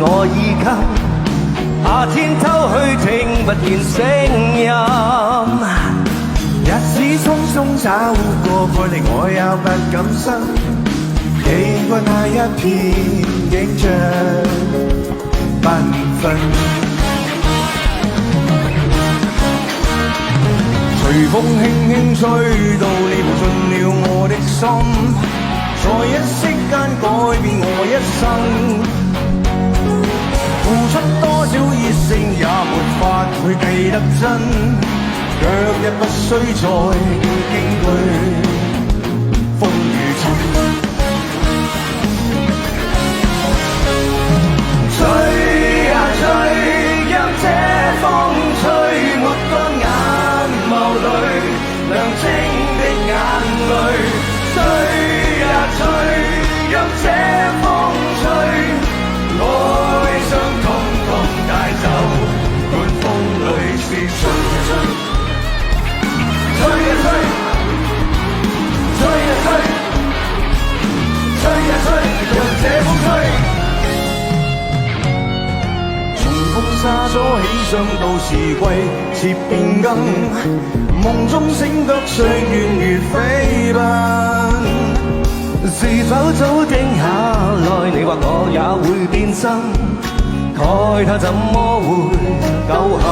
我衣襟，夏天偷去聽不見聲音。日子匆匆找過，愛你我也不敢生，記掛那一片景象繽紛。隨風輕輕吹到你無盡了我的心，在一息間改變我一生。付出多少熱誠也沒法會計得真，卻也不需再驚懼風雨塵。吹呀吹，讓這風吹抹乾眼眸裏亮晶的眼淚。吹呀吹，讓這風吹，愛傷通通帶走，管風裏是吹。吹呀吹，吹呀吹，吹呀吹，讓這風吹。從風沙阻起上到時季節變更，夢中醒覺歲月如飛奔。是否早定下來？你或我也會變心，慨他怎麼會久下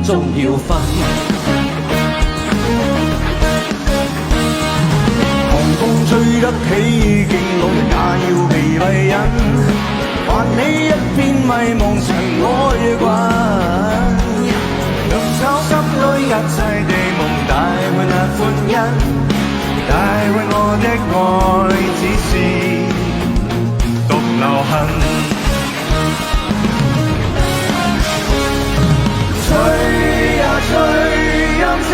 終要分。狂風吹得起勁，路人也要被閉忍，泛起一片迷蒙塵埃滾，能找心裏一切地夢，帶回那歡欣。帶回我的愛，只是獨留痕。吹呀吹，讓這